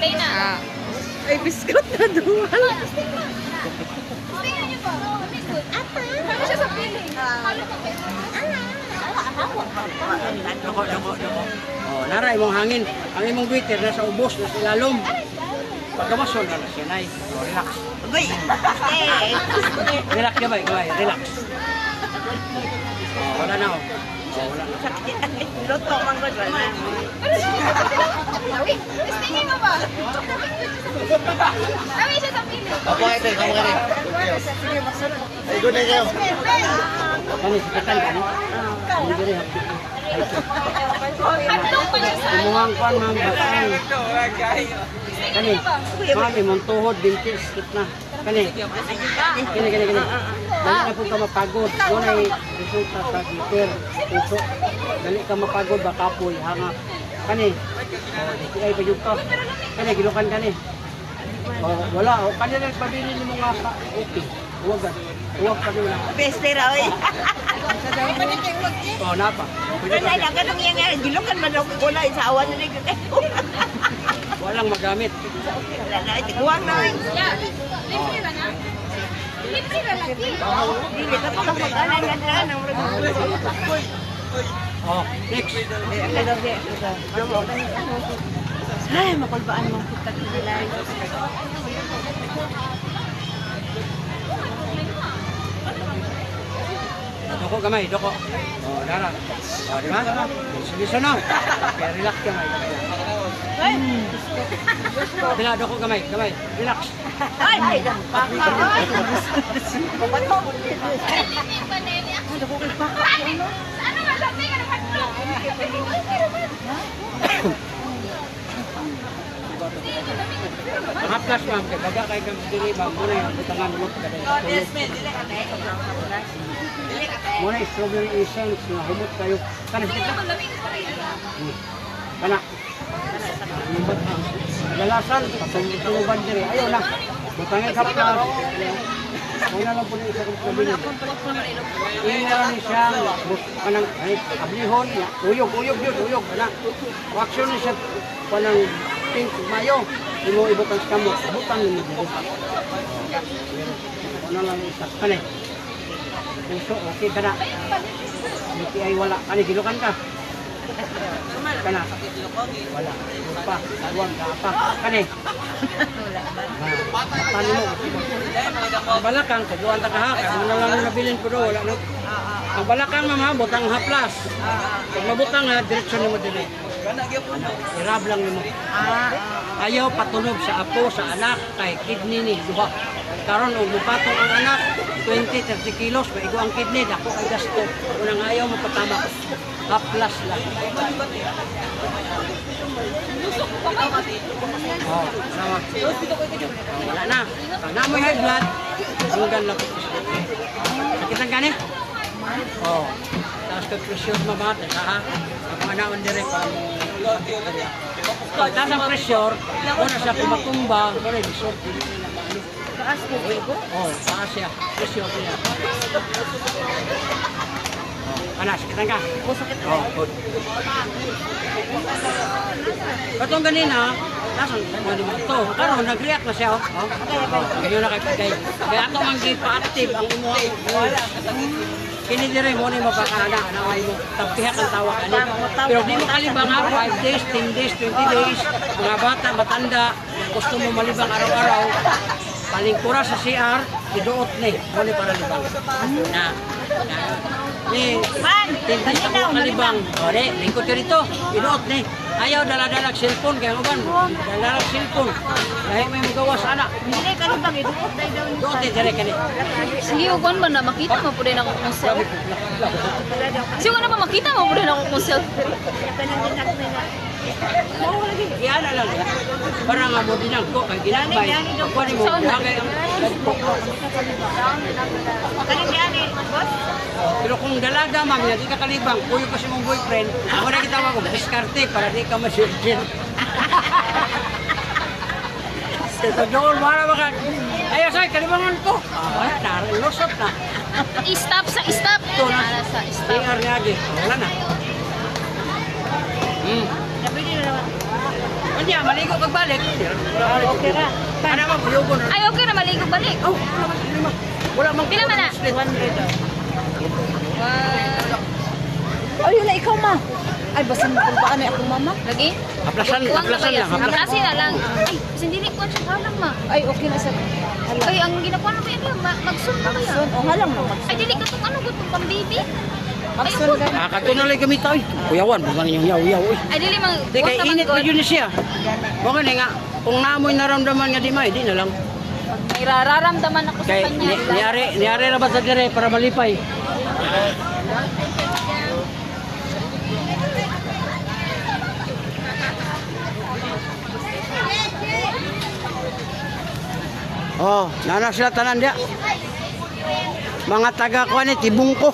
Play na. Ay, biskot na duwal. Tingnan niyo ba? Apa? Ano siya sa feeling? Halo pa kayo. Doko. Oh, naray mong hangin. Ang imong bitter nasa ubos, nasa ilalom. Pagkamasol na siya, nay. Oh, relax. Uy! Relax gamay, relax. Oh, wala na, oh. Oh, wala na. Luto, manggod, wala. Wait, tingnan mo ba? Kami siya sa feeling. Kamu ka rin. Ay, good na kayo. Kani, sikatan ka, no? Hindi rin, Hadlong pa siya sa Tumuhang kuan, ma'am, bataan. Kani, ma'am, imong tuhod, binti, skip na. Kani. Dali na po ka mapagod. Doon ay resulta sa gitter. Puso. Dali ka mapagod, bakapoy, hanga. Kani. Oh, di ay payug ka. Kani, gilukan kani. Oh, wala. Oh, kani lang pabili ni mga pa. Okay. Huwag ka nila. Beste ra, oy. Oh, napa. Wala na, ganun yan nga. Gilukan man ako wala. Isawa na rin. Walang magamit. Wala na, tiguang na. Yeah. Libre ba na? Libre ba lagi? Hindi ka pa mag-alay na dyan. Oh, next. Ay, makulbaan mo kita kilay. Doko gamay, doko. Oh, dara. Oh, di ba? Sige na. Kaya relax gamay. Dila, doko gamay. Relax. Ay, baka. Ay, pabato. Ano ba sa tingin ng hadlong? Haplas ma'am, kaya baga kay kang dili ba muna yung butangan mo kada. Muna yung strawberry essence nga humot kayo. Kana kita. Kana. Lalasan, patuluban diri. Ayaw na. Butangin haplas. Una lang po isa kong strawberry. Ina ni siya kanang ablihon, uyog yun. Kana. Waksyon ni siya kanang pink mayo. Imo ibutang sa kamot, butang ni mo. Ano lang isa kanay. Puso okay kana. Hindi ay wala kani gilukan ka. Kana. Wala. Pa, tawag ka pa. Kani. Paano mo? Ang balakang kaduan ta kaha, ano lang nabilin ko do wala no. Ang balakang mama butang haplas. Pag mabutang na diretso nimo dili. Irab lang nimo. Ayaw patunog sa apo, sa anak, kay kidney ni duha. Karon og mupatong ang anak, 20-30 kilos, maigo ang kidney, dako kay gasto. Unang ayaw mapatama. Haplas lang. Oh, sama. Wala na. Pag namoy high blood, hanggang lang. Sakit ang gani? Oh. Taas ka presyon mamata, ha? Ang mga naon dire pa. Taas ang presyon, una siya kumatumba, wala yung resort. Taas ko, ego. Oh, taas siya. Presyon niya. Anas, kita ka? Oh, good. Katong ganina, nasaan mo ito? Karon nag-react na siya, oh. Ngayon na kay kaya ato ang gipa-active ang imuha. Kini dire mo ni mapakaana anaway mo. Tapiha kang tawa ani. Pero di mo kalibang ha 5 days, 10 days, 20 days. Mga bata, matanda, gusto mo malibang araw-araw. Palingkura sa CR, iduot ni. Mo ni para libang. Ni tindas ako kalibang. O di, lingkod ka rito. Iduot ni. Ayaw dala-dalag cellphone kaya mo ban. Dala-dalag cellphone. Dahil may magawas anak. Hindi ka rin bang iduot tayo daw. Iduot ni dire kani. Sige, uwan ba na makita mo po din ako kung self? Sige, na ba makita mo po din ako kung self? Iyan lang. Para nga mo din ko kay ginabay. Kuha ni mo bagay ang pero kung dalaga ma'am, di ka kalibang, kuyo pa si mong boyfriend, ako na kita wag diskarte para di ka ma-surgeon. Ito doon, wala ba ka? Ayaw sa'yo, kalibangan ko. Wala, nalusot na. I-stop sa stop. Ito na. Sa stop. PR niya, wala na. Kanya, maligo pagbalik. Okay ra. Ano mo, buyugon. Ay, okay na maligo balik. Oh, wala mang Pila man na? 100. Wow. Ay, yun na ikaw, ma. Ay, basin mo kung paano akong mama. Lagi? Aplasan lang, Aplasin na lang. Ay, sindili ko siya halang ma. Ay, okay na sa... Hala. Ay, ang ginakuha na ba yan? Magsun na ba yan? Magsun. O, halang na Ay, magsun. dili ka itong ano, gutong pang baby. Magsun ka. Kato na lang kami tao. Kuyawan, bukan yung yaw-yaw. Ay, dili mang... Di kay buwas na init manggod. pa yun siya. Baka nga, kung namoy naramdaman nga di may, di na lang. May rararamdaman ako sa Kay kanya. niyari na ba sa dire para malipay? Oh, nana sila tanan dia. Mga taga ko ni Tibungko.